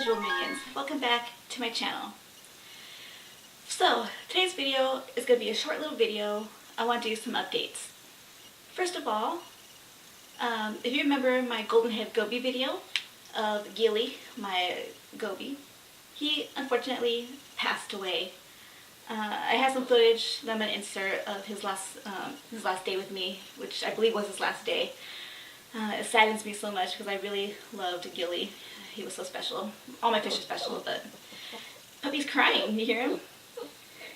visual minions, welcome back to my channel. So today's video is going to be a short little video. I want to do some updates. First of all, if you remember my golden head Goby video of Gilly, my Goby, he unfortunately passed away. I have some footage that I'm going to insert of his last day with me, which I believe was his last day. It saddens me so much because I really loved Gilly. He was so special. All my fish are special, but Puppy's crying. You hear him?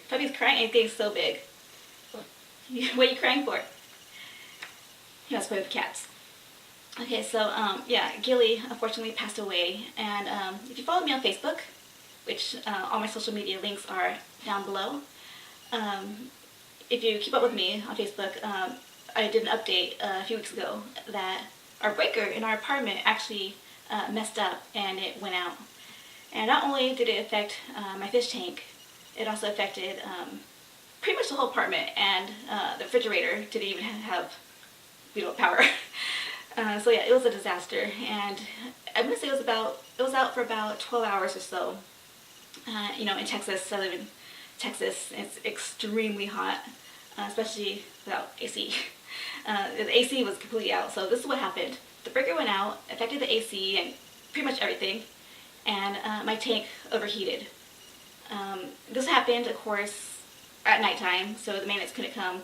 Puppy's crying and he's getting so big. What are you crying for? He wants to play with cats. Okay, so yeah, Gilly unfortunately passed away, and if you follow me on Facebook, which all my social media links are down below, if you keep up with me on Facebook, I did an update a few weeks ago that our breaker in our apartment actually messed up and it went out. And not only did it affect my fish tank, it also affected pretty much the whole apartment, and the refrigerator didn't even have power. So yeah, it was a disaster, and I'm gonna say it was out for about 12 hours or so. You know, in Texas, I live in Texas, it's extremely hot, especially without AC. The AC was completely out, so this is what happened. The breaker went out, affected the AC and pretty much everything, and my tank overheated. This happened, of course, at nighttime, so the maintenance couldn't come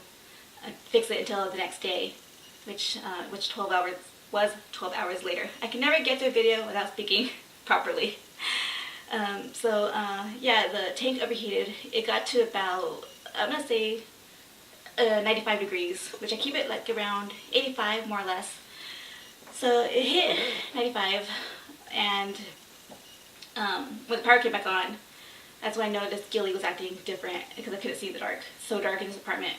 fix it until the next day, which 12 hours later. I can never get through a video without speaking properly. Yeah, the tank overheated. It got to about, I'm gonna say 95 degrees, which I keep it like around 85 more or less. So it hit 95, and when the power came back on, that's when I noticed Gilly was acting different because I couldn't see in the dark. So dark in his apartment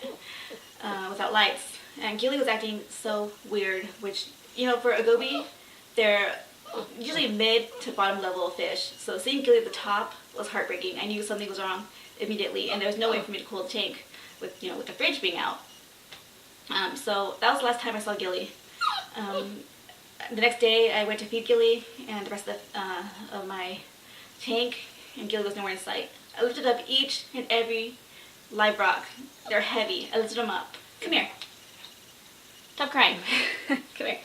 without lights. And Gilly was acting so weird, which, you know, for a Goby, they're usually mid to bottom level of fish. So seeing Gilly at the top was heartbreaking. I knew something was wrong immediately, and there was no way for me to cool the tank with, you know, with the fridge being out. So that was the last time I saw Gilly. The next day I went to feed Gilly and the rest of my tank, and Gilly was nowhere in sight. I lifted up each and every live rock. They're heavy. I lifted them up. Come here. Stop crying. Come here.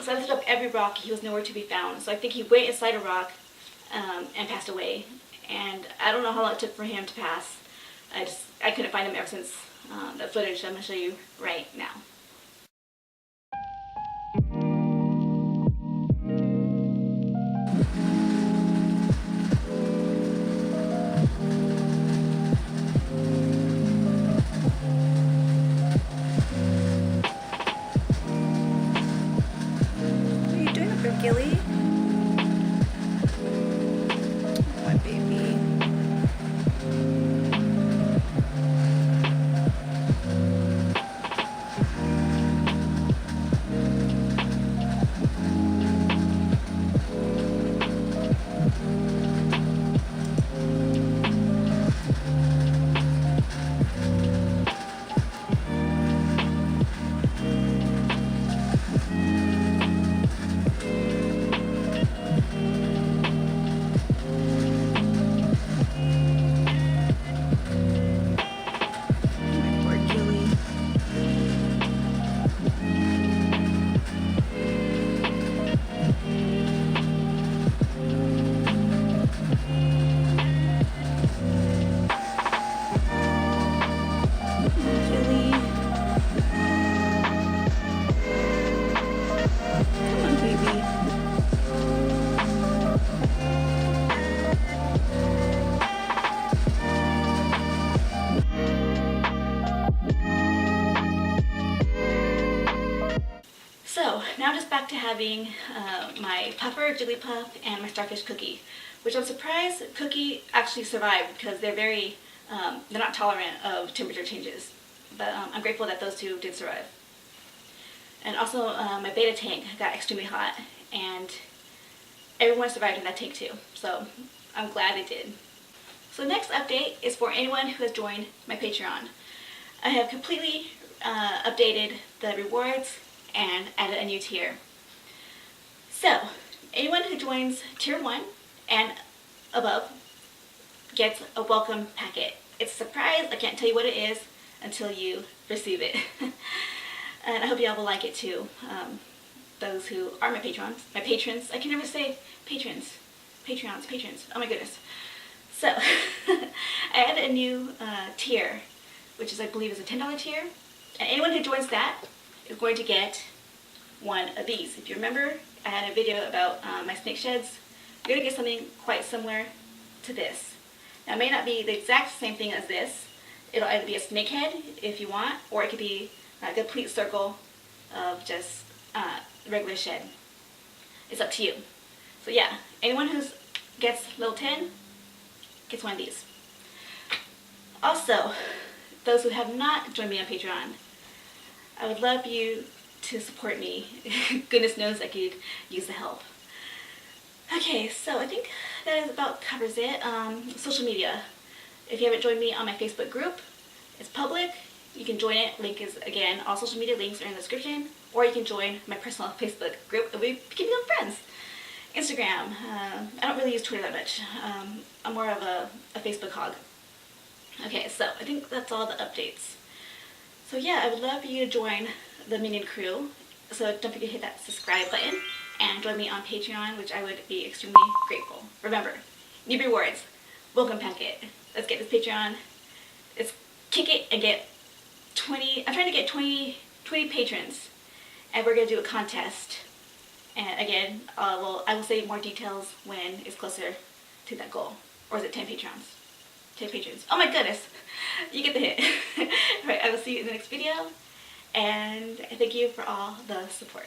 So I lifted up every rock. He was nowhere to be found. So I think he went inside a rock and passed away. And I don't know how long it took for him to pass. I couldn't find him ever since the footage I'm going to show you right now. Gilly? My baby. So now I'm just back to having my puffer, Jigglypuff, and my starfish Cookie, which I'm surprised Cookie actually survived because they're not tolerant of temperature changes. But I'm grateful that those two did survive. And also my beta tank got extremely hot, and everyone survived in that tank too. So I'm glad they did. So the next update is for anyone who has joined my Patreon. I have completely updated the rewards and added a new tier. So Anyone who joins Tier 1 and above gets a welcome packet. It's a surprise. I can't tell you what it is until you receive it. And I hope y'all will like it too. Those who are my patrons. I can never say patrons. Patrons. Oh my goodness. So, I added a new tier, which is, I believe, is a $10 tier. And anyone who joins that is going to get one of these. If you remember, I had a video about my snake sheds. You're going to get something quite similar to this. Now, it may not be the exact same thing as this. It'll either be a snake head if you want, or it could be a complete circle of just regular shed. It's up to you. So yeah, anyone who gets level 10 gets one of these. Also, those who have not joined me on Patreon, I would love you to support me. Goodness knows I could use the help. Okay, so I think that about covers it. Social media. If you haven't joined me on my Facebook group, it's public. You can join it. Link is, again, all social media links are in the description. Or you can join my personal Facebook group and we can become friends. Instagram. I don't really use Twitter that much. I'm more of a Facebook hog. Okay, so I think that's all the updates. So yeah, I would love for you to join the Minion crew. So don't forget to hit that subscribe button and join me on Patreon, which I would be extremely grateful. Remember, new rewards, welcome packet. Let's get this Patreon. Let's kick it and get 20. I'm trying to get 20 patrons, and we're gonna do a contest. And again, I will say more details when it's closer to that goal. Or is it 10 patrons? 10 patrons. Oh my goodness, you get the hint. Right, I will see you in the next video, and thank you for all the support.